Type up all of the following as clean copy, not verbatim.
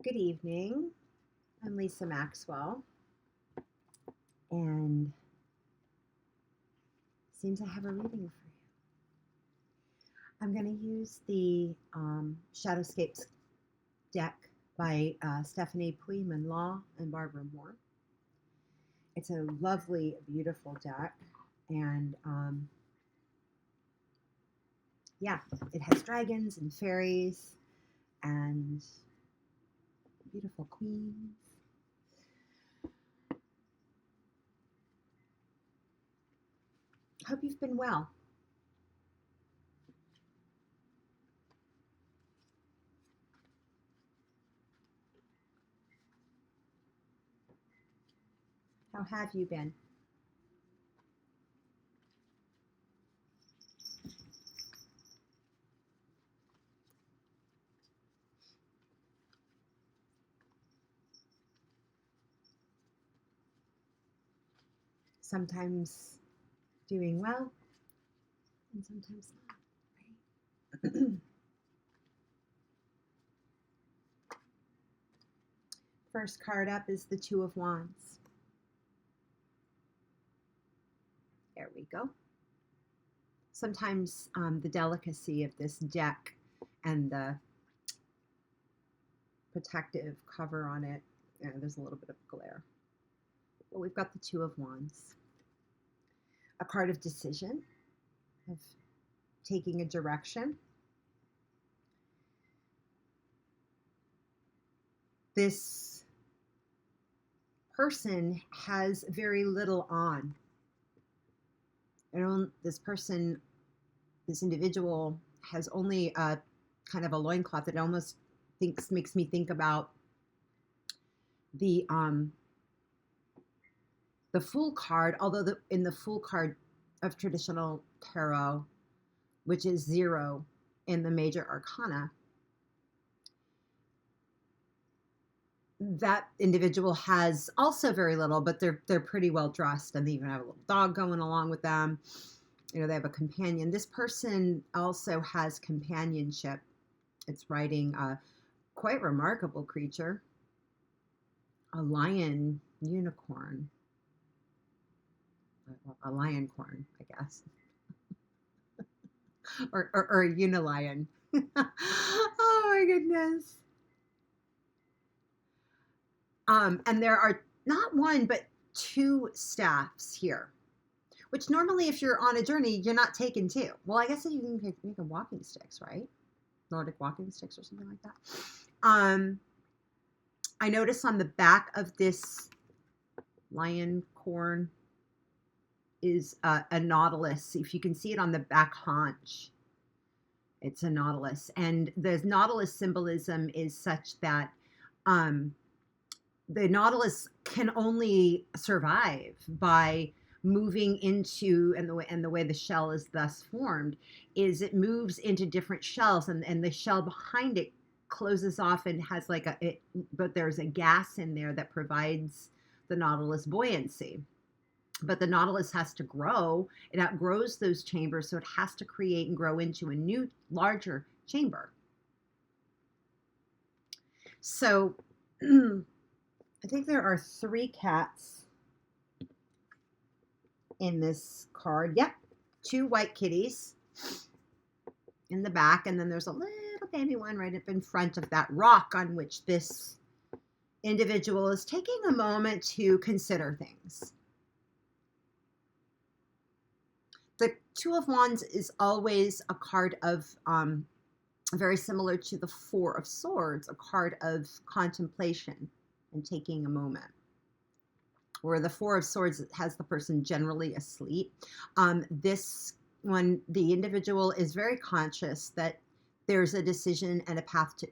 Good evening. I'm Lisa Maxwell, and it seems I have a reading for you. I'm going to use the Shadowscapes deck by Stephanie Pui-Mun Law and Barbara Moore. It's a lovely, beautiful deck, and yeah, it has dragons and fairies and beautiful queens. Hope you've been well. How have you been? Sometimes doing well, and sometimes not, right? First card up is the Two of Wands. There we go. Sometimes the delicacy of this deck and the protective cover on it, there's a little bit of glare. But we've got the Two of Wands. A card of decision, of taking a direction. This person has very little on. This individual has only a kind of a loincloth that almost makes me think about the Fool card, although in the Fool card of traditional tarot, which is 0 in the major arcana, that individual has also very little, but they're pretty well dressed, and they even have a little dog going along with them. You know, they have a companion. This person also has companionship. It's riding a quite remarkable creature, a lion unicorn, a lioncorn, I guess, or a unilion. Oh my goodness. And there are not one, but 2 staffs here, which normally if you're on a journey, you're not taking 2. Well, I guess you can make them walking sticks, right? Nordic walking sticks or something like that. I notice on the back of this lion corn is a nautilus. If you can see it on the back haunch, it's a nautilus. And the nautilus symbolism is such that the nautilus can only survive by moving into, and the way the shell is thus formed is it moves into different shells, and the shell behind it closes off and has but there's a gas in there that provides the nautilus buoyancy. But the nautilus has to grow. It outgrows those chambers, so it has to create and grow into a new, larger chamber. So I think there are 3 cats in this card. Yep, 2 white kitties in the back, and then there's a little baby one right up in front of that rock on which this individual is taking a moment to consider things. The Two of Wands is always a card of, very similar to the Four of Swords, a card of contemplation and taking a moment. Where the Four of Swords has the person generally asleep. This one, the individual is very conscious that there's a decision and a path to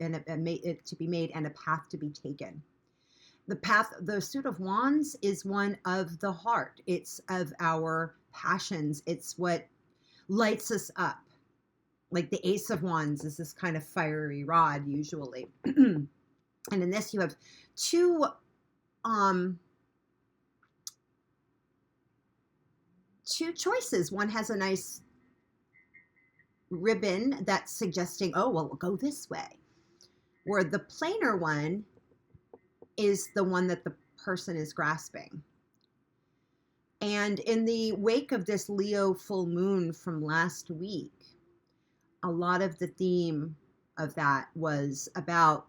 be made and a path to be taken. The Suit of Wands is one of the heart. It's of our passions. It's what lights us up. Like the Ace of Wands is this kind of fiery rod usually. And in this you have 2 choices. One has a nice ribbon that's suggesting, oh, well, we'll go this way. Where the plainer one is the one that the person is grasping. And in the wake of this Leo full moon from last week, a lot of the theme of that was about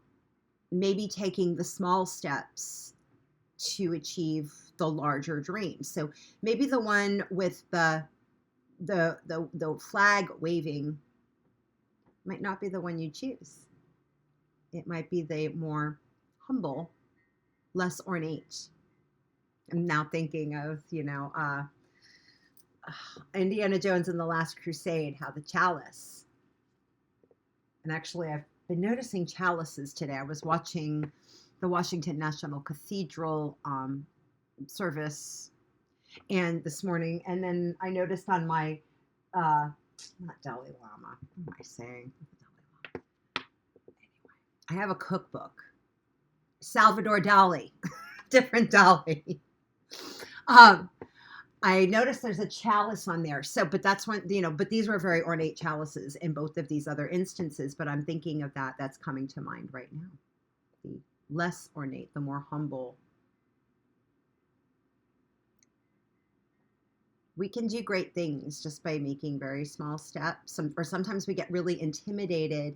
maybe taking the small steps to achieve the larger dream. So maybe the one with the flag waving might not be the one you choose. It might be the more humble, less ornate. I'm now thinking of, Indiana Jones and the Last Crusade, how the chalice. And actually, I've been noticing chalices today. I was watching the Washington National Cathedral service and this morning, and then I noticed on my, not Dalai Lama, what am I saying? Anyway, I have a cookbook. Salvador Dalí, different Dalí. I noticed there's a chalice on there. So, but that's when, but these were very ornate chalices in both of these other instances. But I'm thinking of that's coming to mind right now. The less ornate, the more humble. We can do great things just by making very small steps. Or sometimes we get really intimidated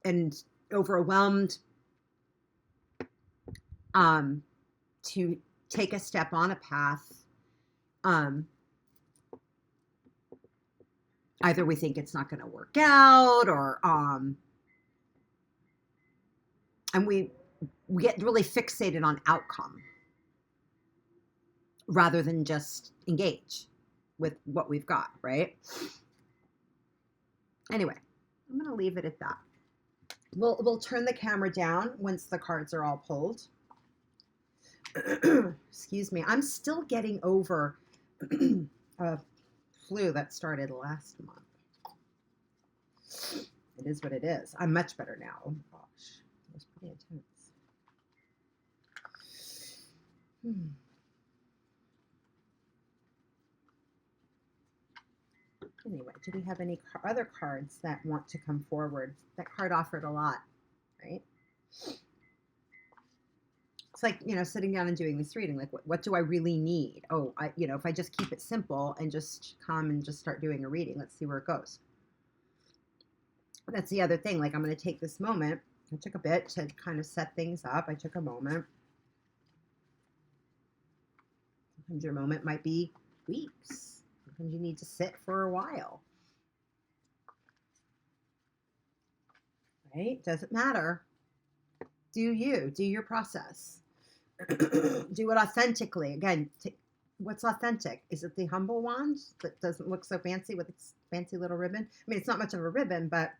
and overwhelmed to take a step on a path. Either we think it's not going to work out, or and we get really fixated on outcome rather than just engage with what we've got, right? Anyway, I'm going to leave it at that. We'll turn the camera down once the cards are all pulled. Excuse me. I'm still getting over a flu that started last month. It is what it is. I'm much better now. Oh gosh, it was pretty intense. Anyway, do we have any other cards that want to come forward? That card offered a lot, right? It's like, sitting down and doing this reading, like, what do I really need? Oh, if I just keep it simple and just come and just start doing a reading, let's see where it goes. That's the other thing. Like, I'm going to take this moment. I took a bit to kind of set things up. I took a moment. Sometimes your moment might be weeks. Sometimes you need to sit for a while. Right? Doesn't matter. Do you. Do your process. Do it authentically. Again, what's authentic? Is it the humble wand that doesn't look so fancy with its fancy little ribbon? I mean, it's not much of a ribbon, but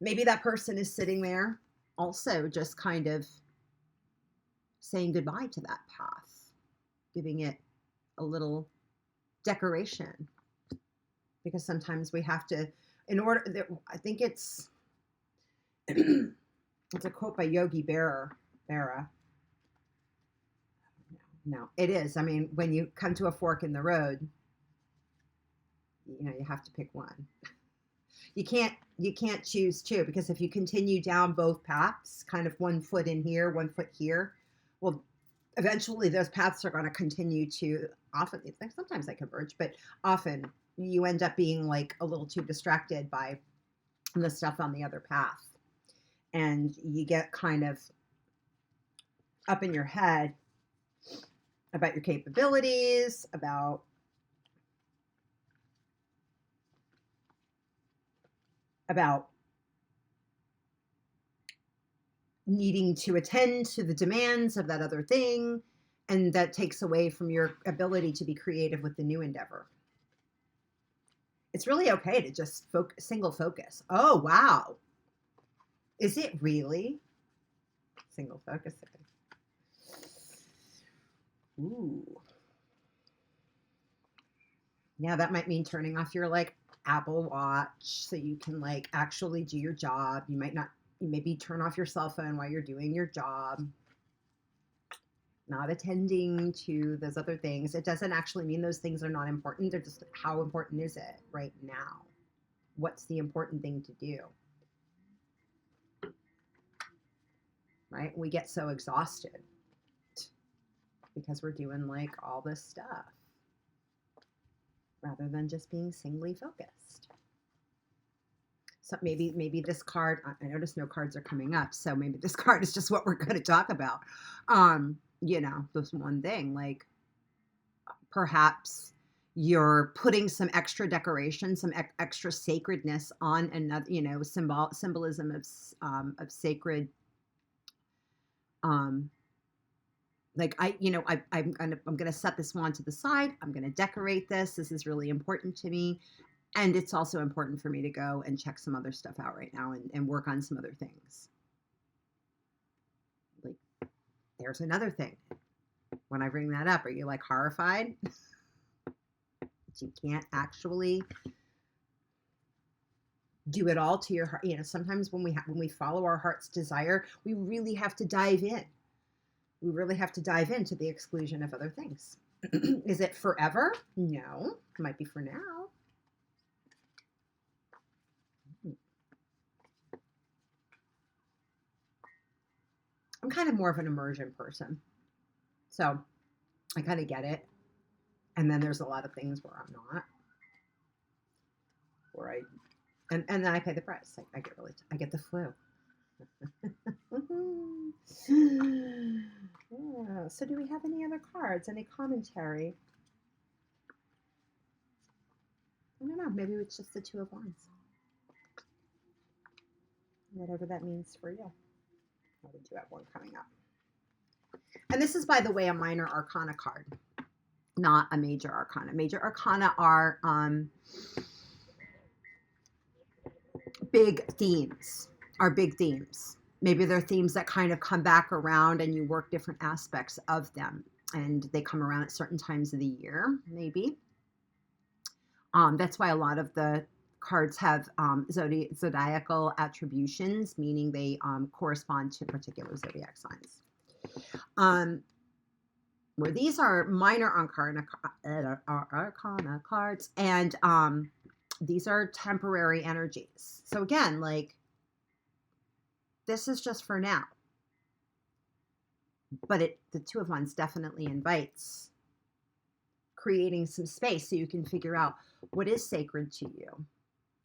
maybe that person is sitting there also just kind of saying goodbye to that path, giving it a little decoration. Because sometimes we have to, I think it's a quote by Yogi Berra. No, it is. I mean, when you come to a fork in the road, you have to pick one. You can't choose two, because if you continue down both paths, kind of one foot in here, one foot here, well, eventually those paths are going to continue to, often, sometimes they converge, but often you end up being like a little too distracted by the stuff on the other path. And you get kind of up in your head about your capabilities, about needing to attend to the demands of that other thing, and that takes away from your ability to be creative with the new endeavor. It's really okay to just single focus. Oh, wow. Is it really? Single focus. Ooh. Yeah, that might mean turning off your Apple Watch so you can actually do your job. You maybe turn off your cell phone while you're doing your job. Not attending to those other things. It doesn't actually mean those things are not important. They're just, how important is it right now? What's the important thing to do? right? We get so exhausted because we're doing like all this stuff rather than just being singly focused. So maybe this card, I notice no cards are coming up, so maybe this card is just what we're going to talk about. You know, this one thing, like perhaps you're putting some extra decoration, some extra sacredness on another, you know, symbolism of sacred. Like I'm gonna set this wand to the side. I'm gonna decorate this. This is really important to me. And it's also important for me to go and check some other stuff out right now and work on some other things. Like, there's another thing. When I bring that up, are you like horrified? You can't actually do it all to your heart. You know, sometimes when we follow our heart's desire, we really have to dive in. We really have to dive into the exclusion of other things. Is it forever? No, it might be for now. I'm kind of more of an immersion person. So I kind of get it. And then there's a lot of things where I'm not. And then I pay the price. I get the flu. Yeah. So do we have any other cards? Any commentary? I don't know. Maybe it's just the Two of Wands. Whatever that means for you. I do have one coming up. And this is, by the way, a minor arcana card, not a major arcana. Major arcana are big themes, Maybe they're themes that kind of come back around and you work different aspects of them. And they come around at certain times of the year, maybe. That's why a lot of the cards have zodiacal attributions, meaning they correspond to particular zodiac signs. Where these are minor arcana cards, and these are temporary energies. So again, like, this is just for now. But the Two of Wands definitely invites creating some space so you can figure out what is sacred to you.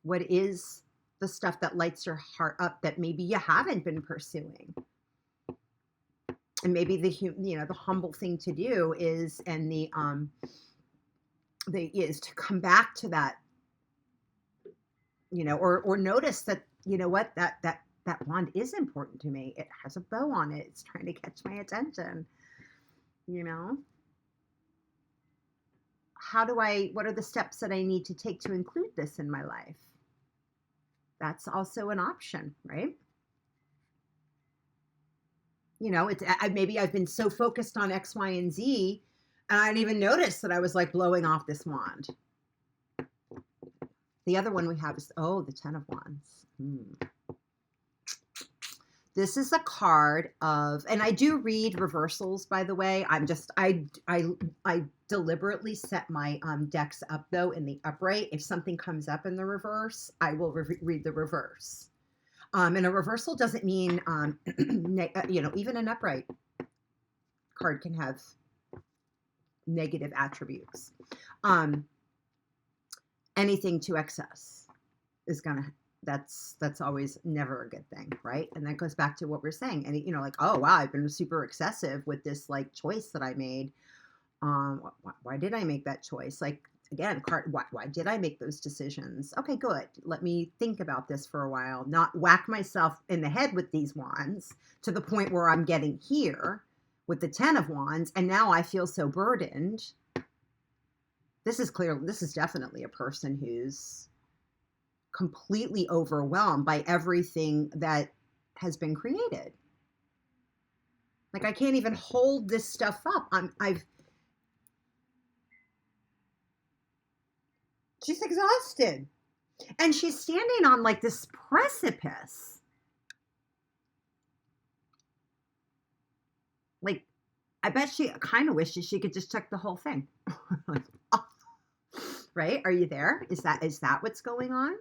What is the stuff that lights your heart up that maybe you haven't been pursuing? And maybe the humble thing to do is, and is to come back to that, or notice that, you know what, that wand is important to me. It has a bow on it. It's trying to catch my attention. What are the steps that I need to take to include this in my life? That's also an option, right? Maybe I've been so focused on X, Y, and Z, and I didn't even notice that I was like blowing off this wand. The other one we have is, the Ten of Wands. This is a card of, and I do read reversals, by the way. I deliberately set my decks up, though, in the upright. If something comes up in the reverse, I will read the reverse. And a reversal doesn't mean, even an upright card can have negative attributes. Anything to excess is that's always never a good thing, right? And that goes back to what we're saying. And oh wow, I've been super excessive with this like choice that I made. Why did I make that choice? Like, again, why did I make those decisions? Okay, good. Let me think about this for a while, not whack myself in the head with these wands to the point where I'm getting here with the Ten of Wands, and now I feel so burdened. This is definitely a person who's completely overwhelmed by everything that has been created. Like, I can't even hold this stuff up. She's exhausted. And she's standing on like this precipice. Like, I bet she kind of wishes she could just check the whole thing. Right? Are you there? Is that what's going on?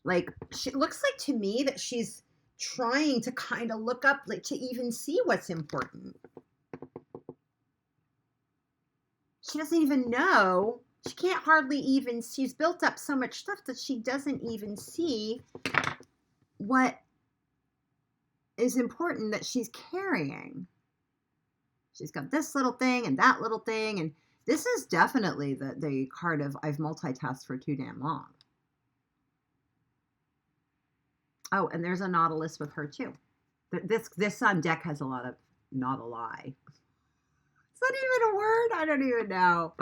Like, she looks like to me that she's trying to kind of look up, like, to even see what's important. She doesn't even know. She can't hardly even, she's built up so much stuff that she doesn't even see what is important that she's carrying. She's got this little thing and that little thing, and this is definitely the card of I've multitasked for too damn long. Oh, and there's a Nautilus with her too. This deck has a lot of not a lie. Is that even a word? I don't even know.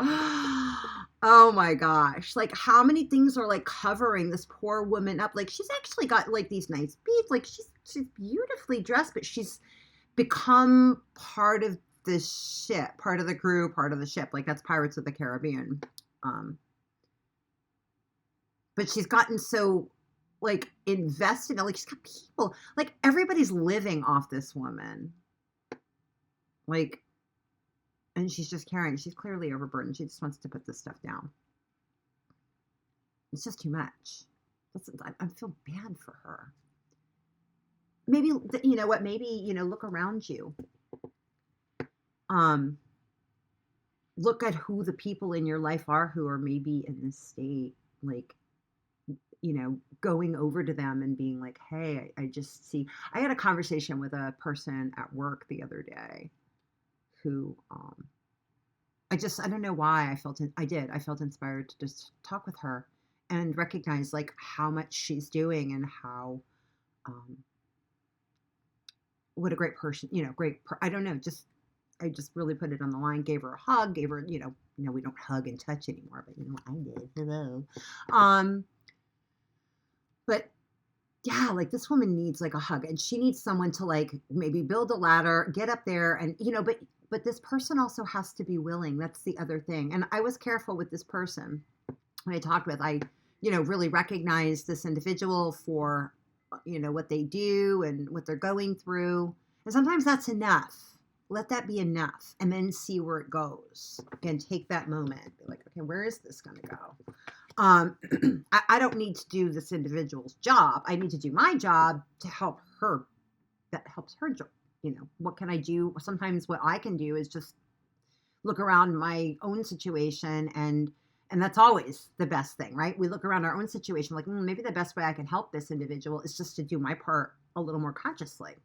Oh my gosh. Like, how many things are like covering this poor woman up? Like, she's actually got like these nice beads. Like, she's beautifully dressed, but she's become part of the ship, part of the crew, part of the ship. Like, that's Pirates of the Caribbean. But she's gotten so like invested. Like, she's got people. Like, everybody's living off this woman. Like, and she's just carrying. She's clearly overburdened. She just wants to put this stuff down. It's just too much. I feel bad for her. Maybe, you know what? Maybe, you know, look around you. Look at who the people in your life are who are maybe in this state. Like, you know, going over to them and being like, hey, I just see. I had a conversation with a person at work the other day who, I don't know why I felt inspired to just talk with her and recognize like how much she's doing and how, what a great person, you know, I don't know, I just really put it on the line, gave her a hug, gave her, you know, we don't hug and touch anymore, but you know, I did, hello. But yeah, like this woman needs like a hug, and she needs someone to like maybe build a ladder, get up there, and you know, but this person also has to be willing. That's the other thing. And I was careful with this person when I talked with. I, you know, really recognized this individual for, you know, what they do and what they're going through. And sometimes that's enough. Let that be enough, and then see where it goes. And take that moment. Be like, okay, where is this going to go? I don't need to do this individual's job. I need to do my job to help her. That helps her job. You know, what can I do? Sometimes what I can do is just look around my own situation, and that's always the best thing, right? We look around our own situation like, maybe the best way I can help this individual is just to do my part a little more consciously.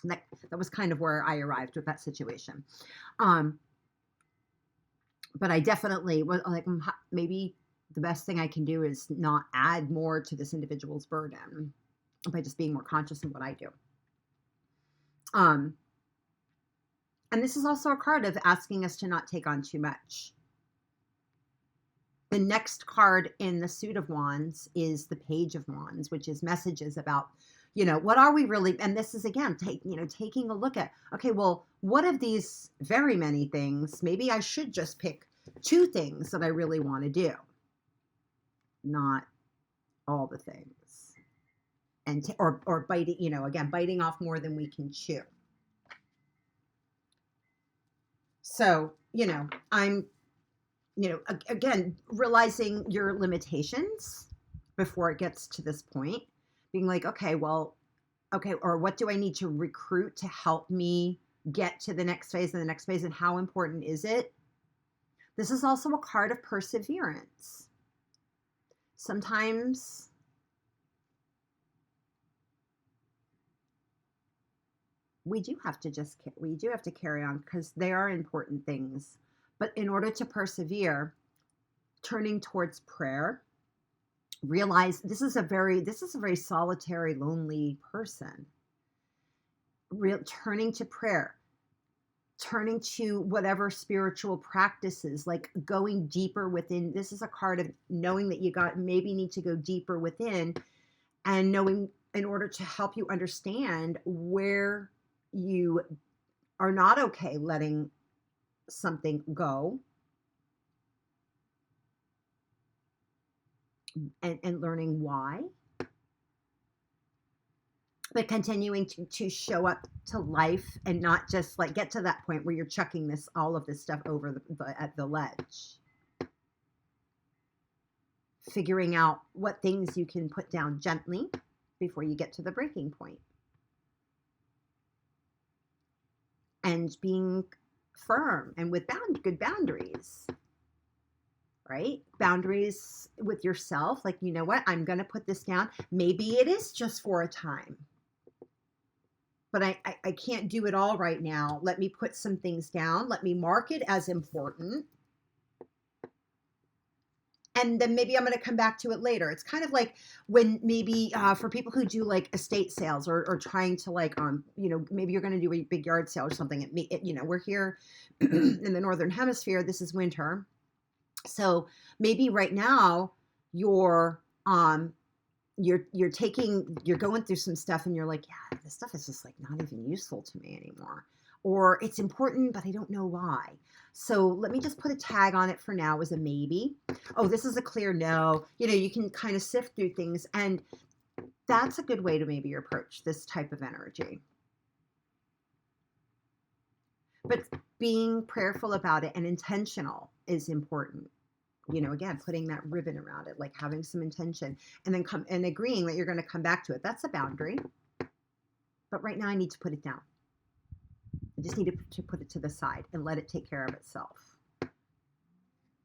That was kind of where I arrived with that situation. But I definitely was like, maybe the best thing I can do is not add more to this individual's burden by just being more conscious in what I do. And this is also a card of asking us to not take on too much. The next card in the suit of wands is the Page of Wands, which is messages about, you know, what are we really, and this is again, taking a look at, okay, well, what of these very many things, maybe I should just pick 2 things that I really want to do, not all the things, and or biting, you know, again, biting off more than we can chew. So, you know, I'm, you know, again, realizing your limitations before it gets to this point, being like, okay, or what do I need to recruit to help me get to the next phase and the next phase, and how important is it? This is also a card of perseverance. Sometimes we do have to carry on because they are important things. But in order to persevere, turning towards prayer, realize this is a very solitary, lonely person. Turning to prayer, turning to whatever spiritual practices, like going deeper within. This is a card of knowing that you maybe need to go deeper within, and knowing in order to help you understand where you are not okay letting something go, and learning why, but continuing to show up to life and not just like get to that point where you're chucking all of this stuff over at the ledge. Figuring out what things you can put down gently before you get to the breaking point. And being firm and with good boundaries, right? Boundaries with yourself. Like, you know what? I'm going to put this down. Maybe it is just for a time, but I can't do it all right now. Let me put some things down. Let me mark it as important. And then maybe I'm going to come back to it later. It's kind of like when maybe for people who do like estate sales or trying to like, maybe you're going to do a big yard sale or something. We're here in the Northern Hemisphere. This is winter. So maybe right now you're going through some stuff and you're like, yeah, this stuff is just like not even useful to me anymore. Or it's important, but I don't know why. So let me just put a tag on it for now as a maybe. Oh, this is a clear no. You can kind of sift through things. And that's a good way to maybe approach this type of energy. But being prayerful about it and intentional is important. Again, putting that ribbon around it, like having some intention and then and agreeing that you're going to come back to it. That's a boundary. But right now I need to put it down. I just need to put it to the side and let it take care of itself.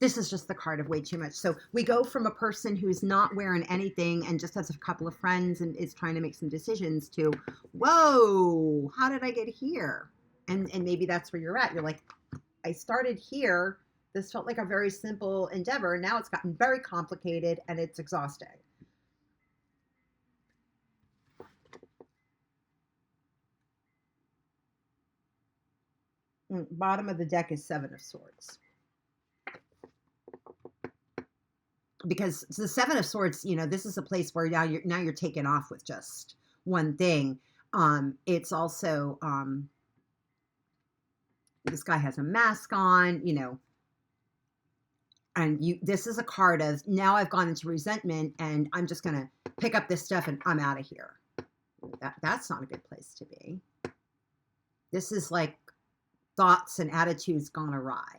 This is just the card of way too much. So we go from a person who's not wearing anything and just has a couple of friends and is trying to make some decisions to, whoa, how did I get here? And maybe that's where you're at. You're like, I started here. This felt like a very simple endeavor. Now it's gotten very complicated and it's exhausting. Bottom of the deck is Seven of Swords. Because the Seven of Swords, this is a place where now you're taken off with just one thing. It's also, this guy has a mask on, and this is a card of, now I've gone into resentment and I'm just going to pick up this stuff and I'm out of here. That's not a good place to be. This is like thoughts and attitudes gone awry.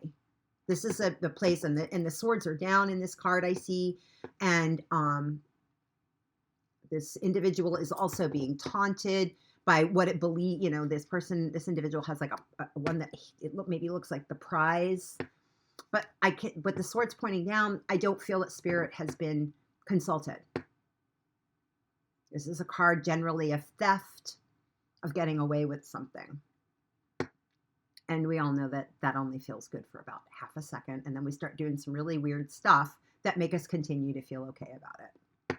This is the place, and the swords are down in this card I see, and this individual is also being taunted by what it believes. This individual has like a one that maybe looks like the prize, but with the swords pointing down, I don't feel that spirit has been consulted. This is a card generally of theft, of getting away with something. And we all know that only feels good for about half a second. And then we start doing some really weird stuff that make us continue to feel okay about it.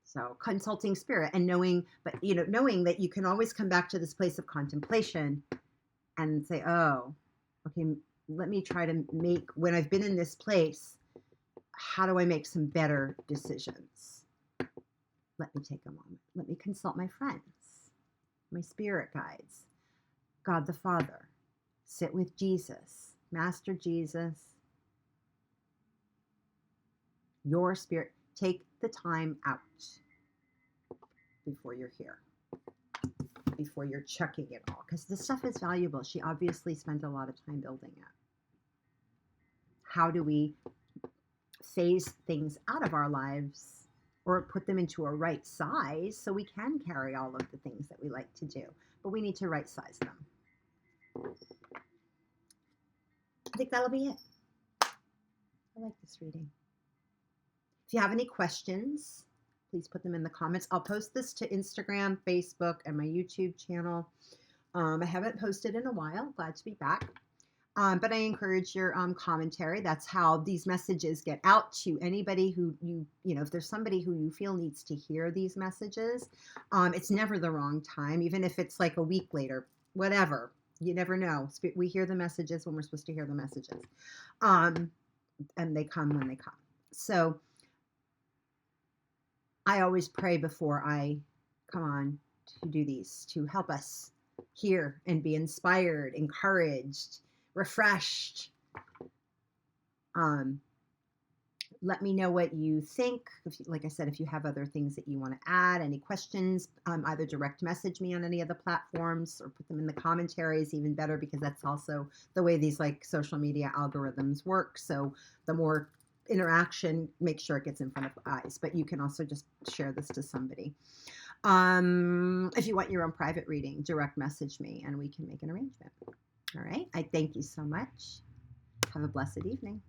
So consulting spirit and knowing that you can always come back to this place of contemplation and say, oh, okay, let me try to make, when I've been in this place, how do I make some better decisions? Let me take a moment. Let me consult my friends, my spirit guides, God the Father, sit with Jesus, Master Jesus, your spirit. Take the time out before you're here, before you're chucking it all, because this stuff is valuable. She obviously spent a lot of time building it. How do we phase things out of our lives or put them into a right size so we can carry all of the things that we like to do, but we need to right size them. I think that'll be it. I like this reading. If you have any questions, please put them in the comments. I'll post this to Instagram, Facebook, and my YouTube channel. I haven't posted in a while. Glad to be back. But I encourage your commentary. That's how these messages get out to anybody who if there's somebody who you feel needs to hear these messages. It's never the wrong time, even if it's like a week later, whatever. You never know. We hear the messages when we're supposed to hear the messages. And they come when they come. So I always pray before I come on to do these, to help us hear and be inspired, encouraged, refreshed. Let me know what you think. Like I said, if you have other things that you want to add, any questions, either direct message me on any of the platforms or put them in the commentaries, even better, because that's also the way these like social media algorithms work. So the more interaction, make sure it gets in front of eyes. But you can also just share this to somebody. If you want your own private reading, direct message me and we can make an arrangement. All right. I thank you so much. Have a blessed evening.